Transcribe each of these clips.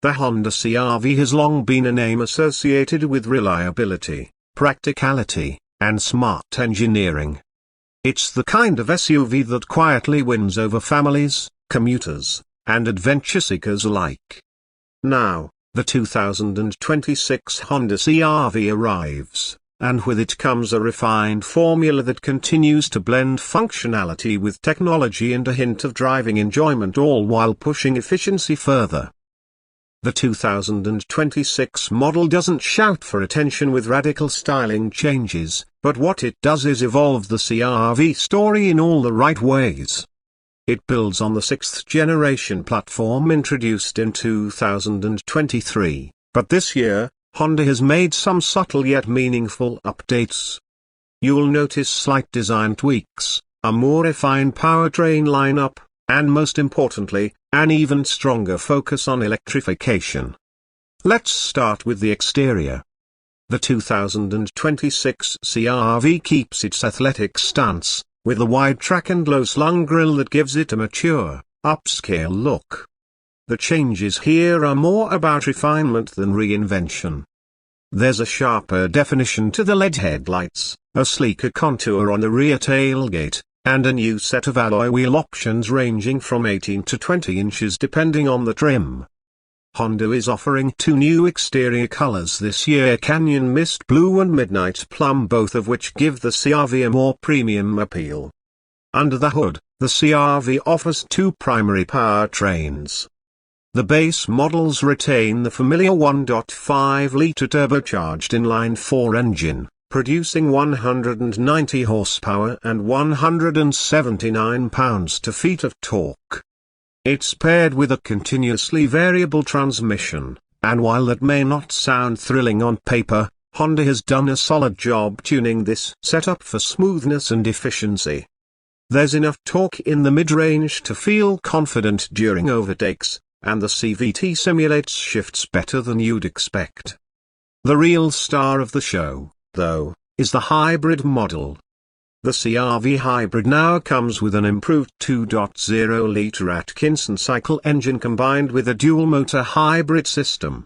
The Honda CR-V has long been a name associated with reliability, practicality, and smart engineering. It's the kind of SUV that quietly wins over families, commuters, and adventure seekers alike. Now, the 2026 Honda CR-V arrives, and with it comes a refined formula that continues to blend functionality with technology and a hint of driving enjoyment, all while pushing efficiency further. The 2026 model doesn't shout for attention with radical styling changes, but what it does is evolve the CR-V story in all the right ways. It builds on the 6th-generation platform introduced in 2023, but this year, Honda has made some subtle yet meaningful updates. You'll notice slight design tweaks, a more refined powertrain lineup, and most importantly, an even stronger focus on electrification. Let's start with the exterior. The 2026 CR-V keeps its athletic stance, with a wide track and low-slung grille that gives it a mature, upscale look. The changes here are more about refinement than reinvention. There's a sharper definition to the LED headlights, a sleeker contour on the rear tailgate, and a new set of alloy wheel options ranging from 18 to 20 inches depending on the trim. Honda is offering two new exterior colors this year, Canyon Mist Blue and Midnight Plum, both of which give the CR-V a more premium appeal. Under the hood, the CR-V offers two primary powertrains. The base models retain the familiar 1.5-litre turbocharged inline-4 engine, producing 190 horsepower and 179 pounds-to-feet of torque. It's paired with a continuously variable transmission, and while that may not sound thrilling on paper, Honda has done a solid job tuning this setup for smoothness and efficiency. There's enough torque in the mid-range to feel confident during overtakes, and the CVT simulates shifts better than you'd expect. The real star of the show, though, is the hybrid model. The CR-V Hybrid now comes with an improved 2.0-litre Atkinson cycle engine combined with a dual-motor hybrid system.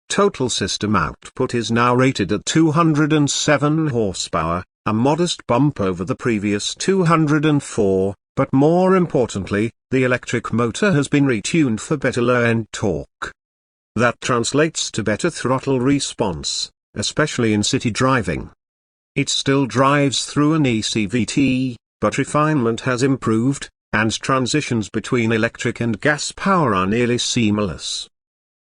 Total system output is now rated at 207 horsepower, a modest bump over the previous 204, but more importantly, the electric motor has been retuned for better low-end torque. That translates to better throttle response, especially in city driving. It still drives through an eCVT, but refinement has improved, and transitions between electric and gas power are nearly seamless.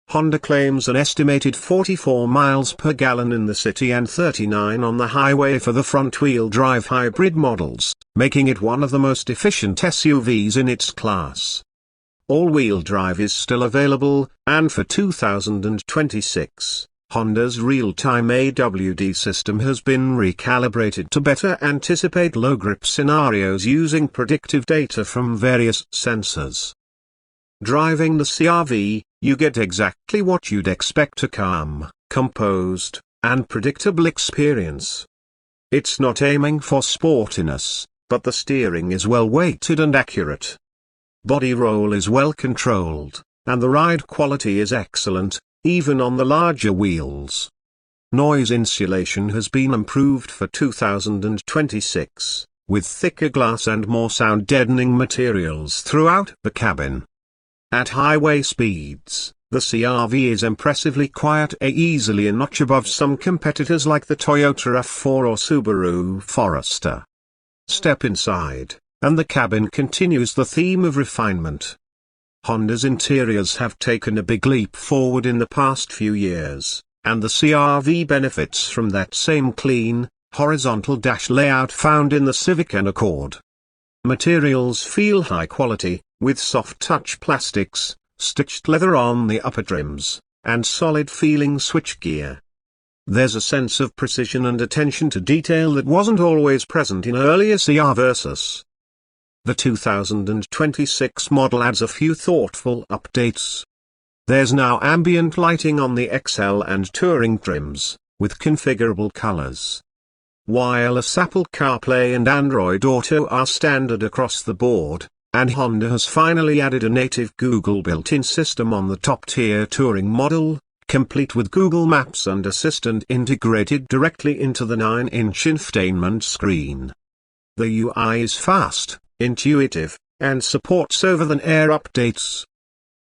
Honda claims an estimated 44 miles per gallon in the city and 39 on the highway for the front-wheel drive hybrid models, making it one of the most efficient SUVs in its class. All-wheel drive is still available, and for 2026, Honda's real-time AWD system has been recalibrated to better anticipate low-grip scenarios using predictive data from various sensors. Driving the CR-V, you get exactly what you'd expect: a calm, composed, and predictable experience. It's not aiming for sportiness, but the steering is well-weighted and accurate. Body roll is well controlled, and the ride quality is excellent, even on the larger wheels. Noise insulation has been improved for 2026, with thicker glass and more sound-deadening materials throughout the cabin. At highway speeds, the CR-V is impressively quiet, easily a notch above some competitors like the Toyota RAV4 or Subaru Forester. Step inside, and the cabin continues the theme of refinement. Honda's interiors have taken a big leap forward in the past few years, and the CR-V benefits from that same clean, horizontal dash layout found in the Civic and Accord. Materials feel high quality, with soft-touch plastics, stitched leather on the upper trims, and solid-feeling switchgear. There's a sense of precision and attention to detail that wasn't always present in earlier CR Versus. The 2026 model adds a few thoughtful updates. There's now ambient lighting on the XL and Touring trims, with configurable colors. Wireless Apple CarPlay and Android Auto are standard across the board, and Honda has finally added a native Google built-in system on the top-tier touring model, complete with Google Maps and Assistant integrated directly into the 9-inch infotainment screen. The UI is fast, intuitive, and supports over-the-air updates.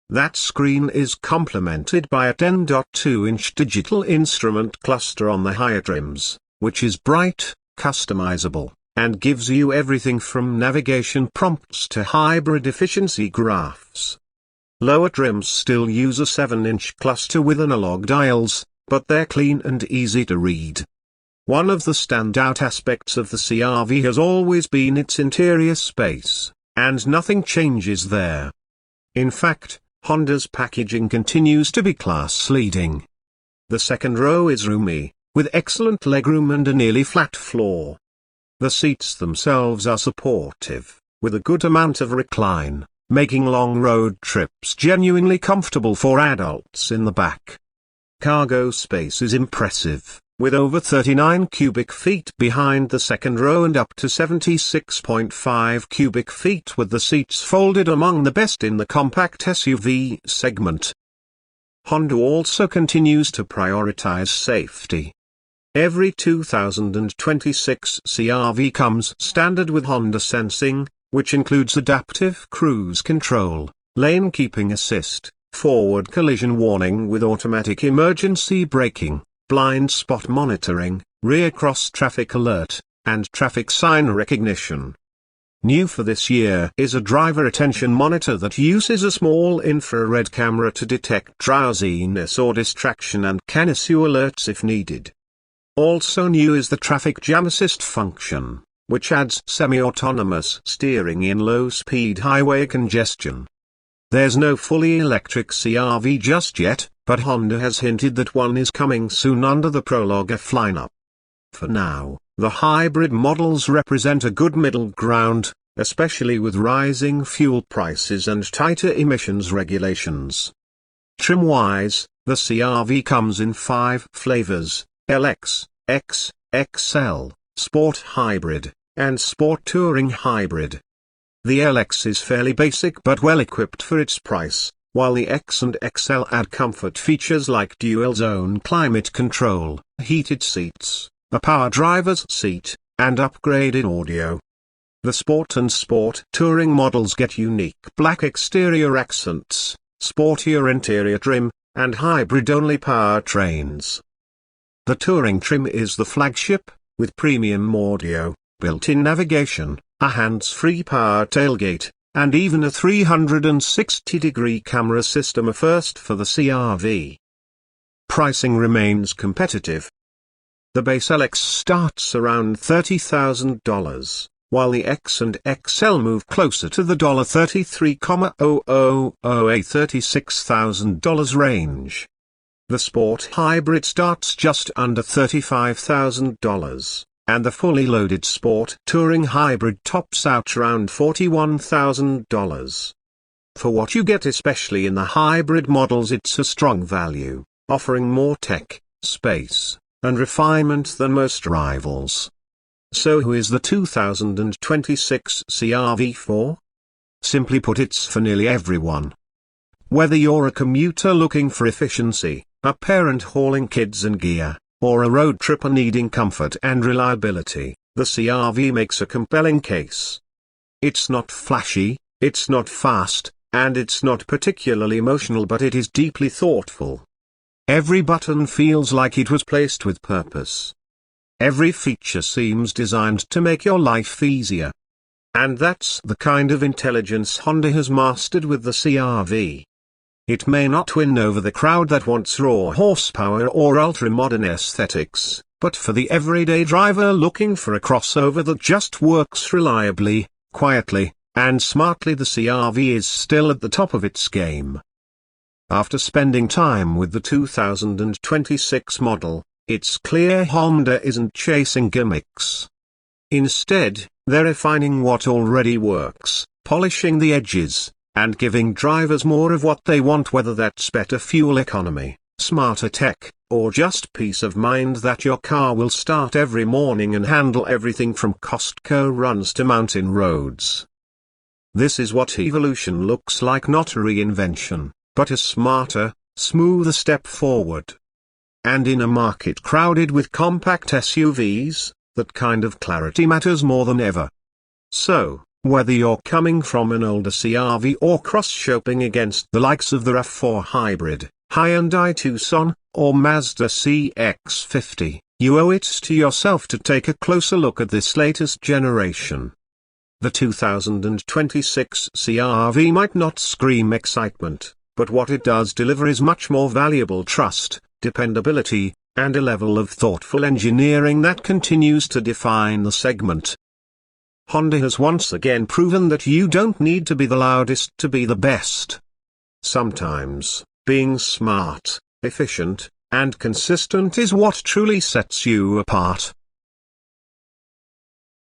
That screen is complemented by a 10.2-inch digital instrument cluster on the higher trims, which is bright, customizable, and gives you everything from navigation prompts to hybrid efficiency graphs. Lower trims still use a 7-inch cluster with analog dials, but they're clean and easy to read. One of the standout aspects of the CR-V has always been its interior space, and nothing changes there. In fact, Honda's packaging continues to be class-leading. The second row is roomy, with excellent legroom and a nearly flat floor. The seats themselves are supportive, with a good amount of recline, making long road trips genuinely comfortable for adults in the back. Cargo space is impressive, with over 39 cubic feet behind the second row and up to 76.5 cubic feet with the seats folded, among the best in the compact SUV segment. Honda also continues to prioritize safety. Every 2026 CR-V comes standard with Honda Sensing, which includes adaptive cruise control, lane keeping assist, forward collision warning with automatic emergency braking, blind spot monitoring, rear cross traffic alert, and traffic sign recognition. New for this year is a driver attention monitor that uses a small infrared camera to detect drowsiness or distraction and can issue alerts if needed. Also new is the traffic jam assist function, which adds semi-autonomous steering in low-speed highway congestion. There's no fully electric CR-V just yet, but Honda has hinted that one is coming soon under the Prologue F lineup. For now, the hybrid models represent a good middle ground, especially with rising fuel prices and tighter emissions regulations. Trim-wise, the CR-V comes in 5 flavors: LX, X, XL, Sport Hybrid, and Sport Touring Hybrid. The LX is fairly basic but well equipped for its price, while the X and XL add comfort features like dual-zone climate control, heated seats, a power driver's seat, and upgraded audio. The Sport and Sport Touring models get unique black exterior accents, sportier interior trim, and hybrid-only powertrains. The Touring trim is the flagship, with premium audio, built-in navigation, a hands-free power tailgate, and even a 360-degree camera system, a first for the CR-V. Pricing remains competitive. The base LX starts around $30,000, while the X and XL move closer to the $33,000–$36,000 range. The Sport Hybrid starts just under $35,000, and the fully loaded Sport Touring Hybrid tops out around $41,000. For what you get, especially in the hybrid models, it's a strong value, offering more tech, space, and refinement than most rivals. So who is the 2026 CR-V for? Simply put, it's for nearly everyone. Whether you're a commuter looking for efficiency, a parent hauling kids and gear, or a road tripper needing comfort and reliability, the CR-V makes a compelling case. It's not flashy, it's not fast, and it's not particularly emotional, but it is deeply thoughtful. Every button feels like it was placed with purpose. Every feature seems designed to make your life easier. And that's the kind of intelligence Honda has mastered with the CR-V. It may not win over the crowd that wants raw horsepower or ultra-modern aesthetics, but for the everyday driver looking for a crossover that just works reliably, quietly, and smartly, the CR-V is still at the top of its game. After spending time with the 2026 model, it's clear Honda isn't chasing gimmicks. Instead, they're refining what already works, polishing the edges, and giving drivers more of what they want, whether that's better fuel economy, smarter tech, or just peace of mind that your car will start every morning and handle everything from Costco runs to mountain roads. This is what evolution looks like, not a reinvention, but a smarter, smoother step forward. And in a market crowded with compact SUVs, that kind of clarity matters more than ever. So, whether you're coming from an older CR-V or cross-shopping against the likes of the RAV4 Hybrid, Hyundai Tucson, or Mazda CX-50, you owe it to yourself to take a closer look at this latest generation. The 2026 CR-V might not scream excitement, but what it does deliver is much more valuable: trust, dependability, and a level of thoughtful engineering that continues to define the segment. Honda has once again proven that you don't need to be the loudest to be the best. Sometimes, being smart, efficient, and consistent is what truly sets you apart.